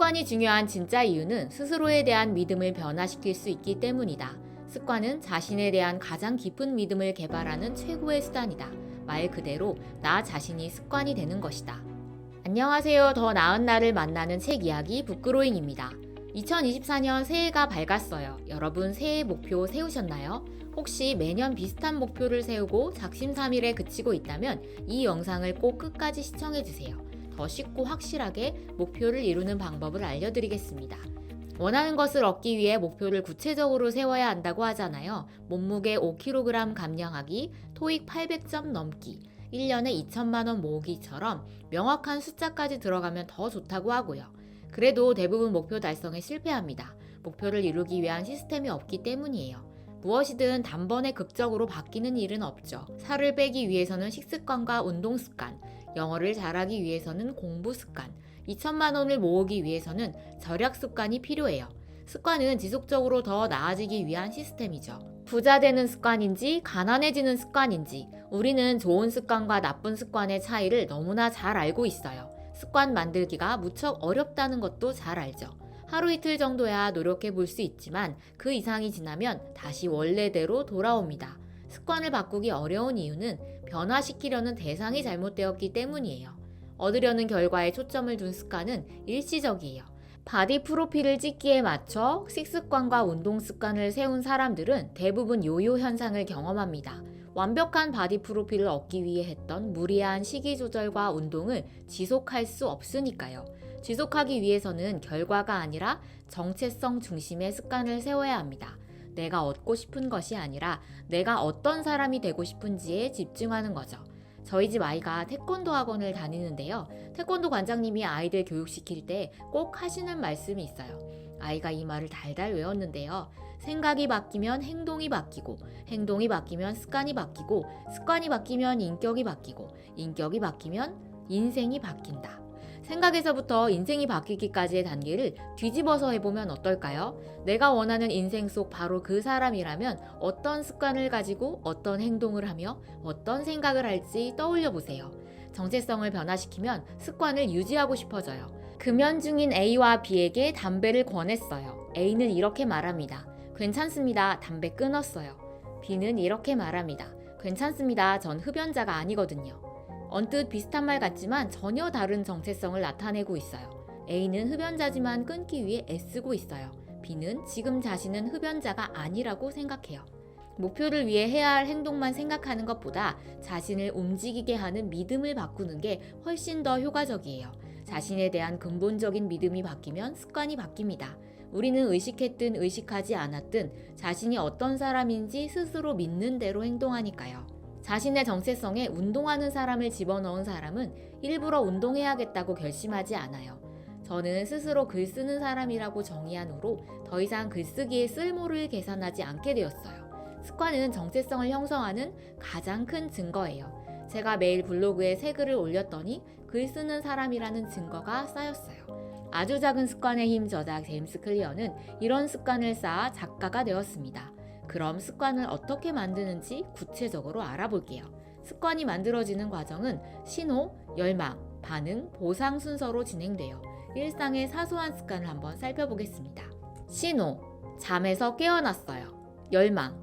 습관이 중요한 진짜 이유는 스스로에 대한 믿음을 변화시킬 수 있기 때문이다. 습관은 자신에 대한 가장 깊은 믿음을 개발하는 최고의 수단이다. 말 그대로 나 자신이 습관이 되는 것이다. 안녕하세요. 더 나은 나를 만나는 책 이야기 북그로잉입니다. 2024년 새해가 밝았어요. 여러분 새해 목표 세우셨나요? 혹시 매년 비슷한 목표를 세우고 작심삼일에 그치고 있다면 이 영상을 꼭 끝까지 시청해주세요. 더 쉽고 확실하게 목표를 이루는 방법을 알려드리겠습니다. 원하는 것을 얻기 위해 목표를 구체적으로 세워야 한다고 하잖아요. 몸무게 5kg 감량하기, 토익 800점 넘기, 1년에 2천만 원 모으기처럼 명확한 숫자까지 들어가면 더 좋다고 하고요. 그래도 대부분 목표 달성에 실패합니다. 목표를 이루기 위한 시스템이 없기 때문이에요. 무엇이든 단번에 극적으로 바뀌는 일은 없죠. 살을 빼기 위해서는 식습관과 운동 습관, 영어를 잘하기 위해서는 공부 습관, 2천만 원을 모으기 위해서는 절약 습관이 필요해요. 습관은 지속적으로 더 나아지기 위한 시스템이죠. 부자 되는 습관인지 가난해지는 습관인지 우리는 좋은 습관과 나쁜 습관의 차이를 너무나 잘 알고 있어요. 습관 만들기가 무척 어렵다는 것도 잘 알죠. 하루 이틀 정도야 노력해 볼 수 있지만 그 이상이 지나면 다시 원래대로 돌아옵니다. 습관을 바꾸기 어려운 이유는 변화시키려는 대상이 잘못되었기 때문이에요. 얻으려는 결과에 초점을 둔 습관은 일시적이에요. 바디 프로필을 찍기에 맞춰 식습관과 운동 습관을 세운 사람들은 대부분 요요 현상을 경험합니다. 완벽한 바디 프로필을 얻기 위해 했던 무리한 식이 조절과 운동을 지속할 수 없으니까요. 지속하기 위해서는 결과가 아니라 정체성 중심의 습관을 세워야 합니다. 내가 얻고 싶은 것이 아니라 내가 어떤 사람이 되고 싶은지에 집중하는 거죠. 저희 집 아이가 태권도 학원을 다니는데요. 태권도 관장님이 아이들 교육시킬 때 꼭 하시는 말씀이 있어요. 아이가 이 말을 달달 외웠는데요. 생각이 바뀌면 행동이 바뀌고, 행동이 바뀌면 습관이 바뀌고, 습관이 바뀌면 인격이 바뀌고, 인격이 바뀌면 인생이 바뀐다. 생각에서부터 인생이 바뀌기까지의 단계를 뒤집어서 해보면 어떨까요? 내가 원하는 인생 속 바로 그 사람이라면 어떤 습관을 가지고 어떤 행동을 하며 어떤 생각을 할지 떠올려 보세요. 정체성을 변화시키면 습관을 유지하고 싶어져요. 금연 중인 A와 B에게 담배를 권했어요. A는 이렇게 말합니다. 괜찮습니다. 담배 끊었어요. B는 이렇게 말합니다. 괜찮습니다. 전 흡연자가 아니거든요. 언뜻 비슷한 말 같지만 전혀 다른 정체성을 나타내고 있어요. A는 흡연자지만 끊기 위해 애쓰고 있어요. B는 지금 자신은 흡연자가 아니라고 생각해요. 목표를 위해 해야 할 행동만 생각하는 것보다 자신을 움직이게 하는 믿음을 바꾸는 게 훨씬 더 효과적이에요. 자신에 대한 근본적인 믿음이 바뀌면 습관이 바뀝니다. 우리는 의식했든 의식하지 않았든 자신이 어떤 사람인지 스스로 믿는 대로 행동하니까요. 자신의 정체성에 운동하는 사람을 집어넣은 사람은 일부러 운동해야겠다고 결심하지 않아요. 저는 스스로 글 쓰는 사람이라고 정의한 후로 더 이상 글쓰기의 쓸모를 계산하지 않게 되었어요. 습관은 정체성을 형성하는 가장 큰 증거예요. 제가 매일 블로그에 새 글을 올렸더니 글 쓰는 사람이라는 증거가 쌓였어요. 아주 작은 습관의 힘 저자 제임스 클리어는 이런 습관을 쌓아 작가가 되었습니다. 그럼 습관을 어떻게 만드는지 구체적으로 알아볼게요. 습관이 만들어지는 과정은 신호, 열망, 반응, 보상 순서로 진행돼요. 일상의 사소한 습관을 한번 살펴보겠습니다. 신호, 잠에서 깨어났어요. 열망,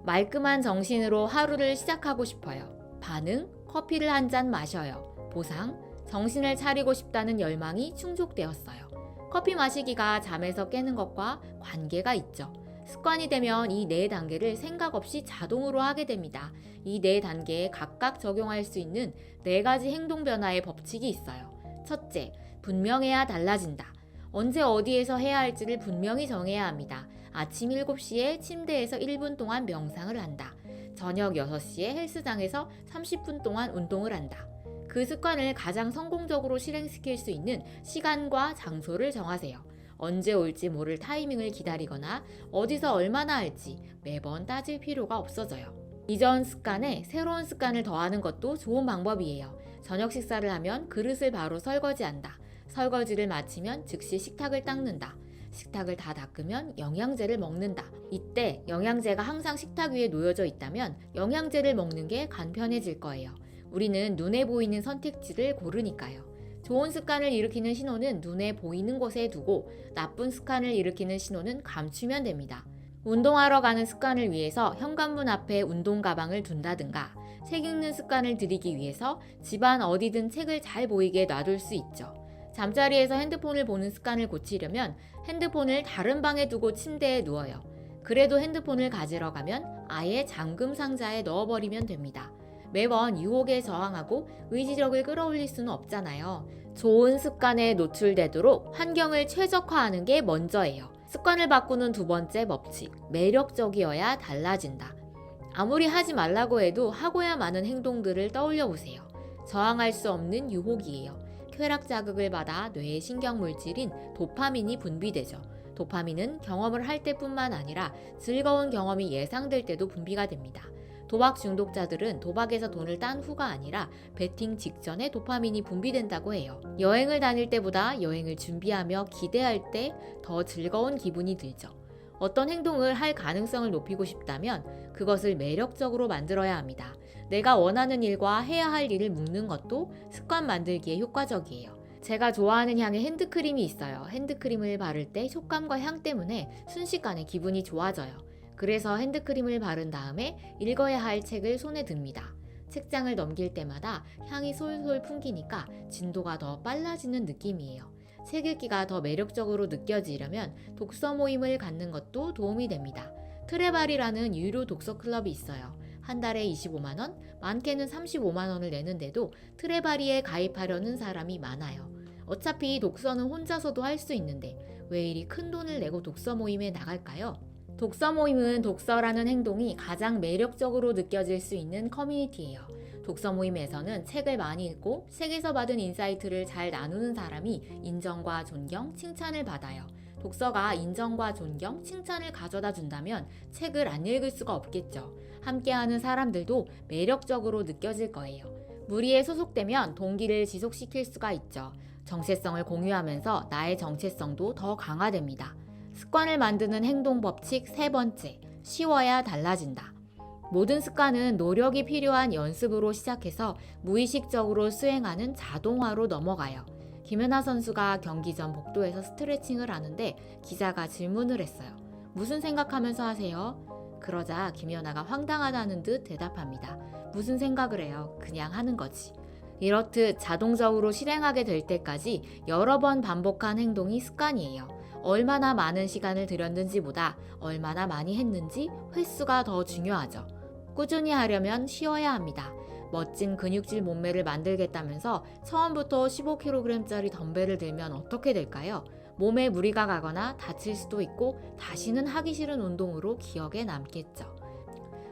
말끔한 정신으로 하루를 시작하고 싶어요. 반응, 커피를 한 잔 마셔요. 보상, 정신을 차리고 싶다는 열망이 충족되었어요. 커피 마시기가 잠에서 깨는 것과 관계가 있죠. 습관이 되면 이 네 단계를 생각 없이 자동으로 하게 됩니다. 이 네 단계에 각각 적용할 수 있는 네 가지 행동 변화의 법칙이 있어요. 첫째, 분명해야 달라진다. 언제 어디에서 해야 할지를 분명히 정해야 합니다. 아침 7시에 침대에서 1분 동안 명상을 한다. 저녁 6시에 헬스장에서 30분 동안 운동을 한다. 그 습관을 가장 성공적으로 실행시킬 수 있는 시간과 장소를 정하세요. 언제 올지 모를 타이밍을 기다리거나 어디서 얼마나 할지 매번 따질 필요가 없어져요. 이전 습관에 새로운 습관을 더하는 것도 좋은 방법이에요. 저녁 식사를 하면 그릇을 바로 설거지한다. 설거지를 마치면 즉시 식탁을 닦는다. 식탁을 다 닦으면 영양제를 먹는다. 이때 영양제가 항상 식탁 위에 놓여져 있다면 영양제를 먹는 게 간편해질 거예요. 우리는 눈에 보이는 선택지를 고르니까요. 좋은 습관을 일으키는 신호는 눈에 보이는 곳에 두고 나쁜 습관을 일으키는 신호는 감추면 됩니다. 운동하러 가는 습관을 위해서 현관문 앞에 운동 가방을 둔다든가 책 읽는 습관을 들이기 위해서 집안 어디든 책을 잘 보이게 놔둘 수 있죠. 잠자리에서 핸드폰을 보는 습관을 고치려면 핸드폰을 다른 방에 두고 침대에 누워요. 그래도 핸드폰을 가지러 가면 아예 잠금 상자에 넣어버리면 됩니다. 매번 유혹에 저항하고 의지력을 끌어올릴 수는 없잖아요. 좋은 습관에 노출되도록 환경을 최적화하는 게 먼저예요. 습관을 바꾸는 두 번째 법칙, 매력적이어야 달라진다. 아무리 하지 말라고 해도 하고야 마는 행동들을 떠올려 보세요. 저항할 수 없는 유혹이에요. 쾌락 자극을 받아 뇌의 신경 물질인 도파민이 분비되죠. 도파민은 경험을 할 때뿐만 아니라 즐거운 경험이 예상될 때도 분비가 됩니다. 도박 중독자들은 도박에서 돈을 딴 후가 아니라 베팅 직전에 도파민이 분비된다고 해요. 여행을 다닐 때보다 여행을 준비하며 기대할 때 더 즐거운 기분이 들죠. 어떤 행동을 할 가능성을 높이고 싶다면 그것을 매력적으로 만들어야 합니다. 내가 원하는 일과 해야 할 일을 묶는 것도 습관 만들기에 효과적이에요. 제가 좋아하는 향의 핸드크림이 있어요. 핸드크림을 바를 때 촉감과 향 때문에 순식간에 기분이 좋아져요. 그래서 핸드크림을 바른 다음에 읽어야 할 책을 손에 듭니다. 책장을 넘길 때마다 향이 솔솔 풍기니까 진도가 더 빨라지는 느낌이에요. 책 읽기가 더 매력적으로 느껴지려면 독서 모임을 갖는 것도 도움이 됩니다. 트레발이라는 유료 독서 클럽이 있어요. 한 달에 25만 원, 많게는 35만 원을 내는데도 트레바리에 가입하려는 사람이 많아요. 어차피 독서는 혼자서도 할 수 있는데 왜 이리 큰 돈을 내고 독서 모임에 나갈까요? 독서 모임은 독서라는 행동이 가장 매력적으로 느껴질 수 있는 커뮤니티예요. 독서 모임에서는 책을 많이 읽고 책에서 받은 인사이트를 잘 나누는 사람이 인정과 존경, 칭찬을 받아요. 독서가 인정과 존경, 칭찬을 가져다 준다면 책을 안 읽을 수가 없겠죠. 함께하는 사람들도 매력적으로 느껴질 거예요. 무리에 소속되면 동기를 지속시킬 수가 있죠. 정체성을 공유하면서 나의 정체성도 더 강화됩니다. 습관을 만드는 행동 법칙 세 번째, 쉬워야 달라진다. 모든 습관은 노력이 필요한 연습으로 시작해서 무의식적으로 수행하는 자동화로 넘어가요. 김연아 선수가 경기 전 복도에서 스트레칭을 하는데 기자가 질문을 했어요. 무슨 생각하면서 하세요? 그러자 김연아가 황당하다는 듯 대답합니다. 무슨 생각을 해요? 그냥 하는 거지. 이렇듯 자동적으로 실행하게 될 때까지 여러 번 반복한 행동이 습관이에요. 얼마나 많은 시간을 들였는지보다 얼마나 많이 했는지 횟수가 더 중요하죠. 꾸준히 하려면 쉬어야 합니다. 멋진 근육질 몸매를 만들겠다면서 처음부터 15kg짜리 덤벨을 들면 어떻게 될까요? 몸에 무리가 가거나 다칠 수도 있고 다시는 하기 싫은 운동으로 기억에 남겠죠.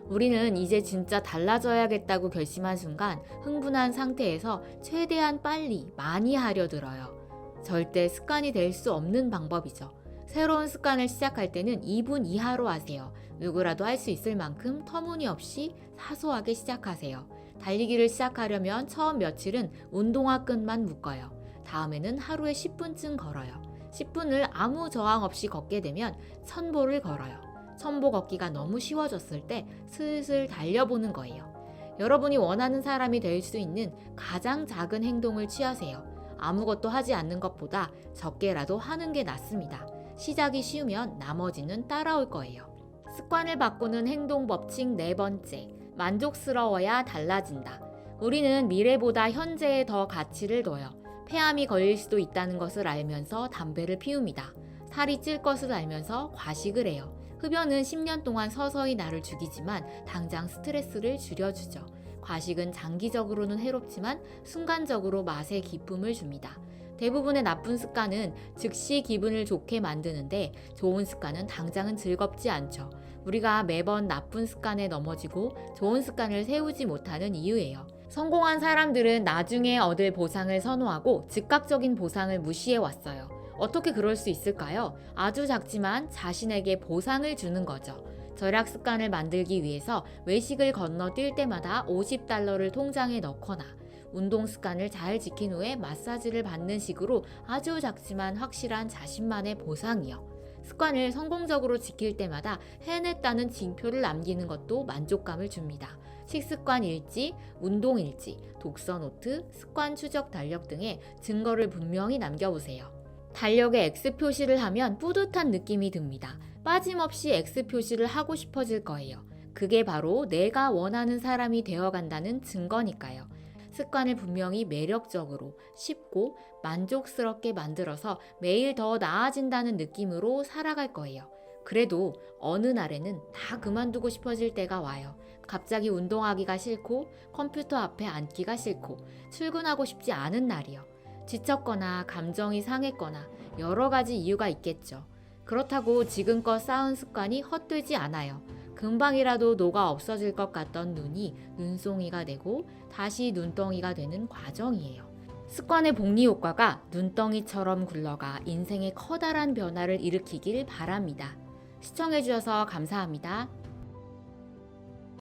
우리는 이제 진짜 달라져야겠다고 결심한 순간 흥분한 상태에서 최대한 빨리 많이 하려 들어요. 절대 습관이 될 수 없는 방법이죠. 새로운 습관을 시작할 때는 2분 이하로 하세요. 누구라도 할 수 있을 만큼 터무니없이 사소하게 시작하세요. 달리기를 시작하려면 처음 며칠은 운동화 끈만 묶어요. 다음에는 하루에 10분쯤 걸어요. 10분을 아무 저항 없이 걷게 되면 1000보를 걸어요. 1000보 걷기가 너무 쉬워졌을 때 슬슬 달려보는 거예요. 여러분이 원하는 사람이 될 수 있는 가장 작은 행동을 취하세요. 아무것도 하지 않는 것보다 적게라도 하는 게 낫습니다. 시작이 쉬우면 나머지는 따라올 거예요. 습관을 바꾸는 행동 법칙 네 번째, 만족스러워야 달라진다. 우리는 미래보다 현재에 더 가치를 둬요. 폐암이 걸릴 수도 있다는 것을 알면서 담배를 피웁니다. 살이 찔 것을 알면서 과식을 해요. 흡연은 10년 동안 서서히 나를 죽이지만 당장 스트레스를 줄여주죠. 과식은 장기적으로는 해롭지만 순간적으로 맛의 기쁨을 줍니다. 대부분의 나쁜 습관은 즉시 기분을 좋게 만드는데 좋은 습관은 당장은 즐겁지 않죠. 우리가 매번 나쁜 습관에 넘어지고 좋은 습관을 세우지 못하는 이유예요. 성공한 사람들은 나중에 얻을 보상을 선호하고 즉각적인 보상을 무시해 왔어요. 어떻게 그럴 수 있을까요? 아주 작지만 자신에게 보상을 주는 거죠. 절약 습관을 만들기 위해서 외식을 건너뛸 때마다 $50를 통장에 넣거나 운동 습관을 잘 지킨 후에 마사지를 받는 식으로 아주 작지만 확실한 자신만의 보상이요. 습관을 성공적으로 지킬 때마다 해냈다는 징표를 남기는 것도 만족감을 줍니다. 식습관 일지, 운동 일지, 독서 노트, 습관 추적 달력 등의 증거를 분명히 남겨보세요. 달력에 X 표시를 하면 뿌듯한 느낌이 듭니다. 빠짐없이 X 표시를 하고 싶어질 거예요. 그게 바로 내가 원하는 사람이 되어간다는 증거니까요. 습관을 분명히 매력적으로, 쉽고 만족스럽게 만들어서 매일 더 나아진다는 느낌으로 살아갈 거예요. 그래도 어느 날에는 다 그만두고 싶어질 때가 와요. 갑자기 운동하기가 싫고 컴퓨터 앞에 앉기가 싫고 출근하고 싶지 않은 날이요. 지쳤거나 감정이 상했거나 여러 가지 이유가 있겠죠. 그렇다고 지금껏 쌓은 습관이 헛되지 않아요. 금방이라도 녹아 없어질 것 같던 눈이 눈송이가 되고 다시 눈덩이가 되는 과정이에요. 습관의 복리 효과가 눈덩이처럼 굴러가 인생에 커다란 변화를 일으키길 바랍니다. 시청해주셔서 감사합니다.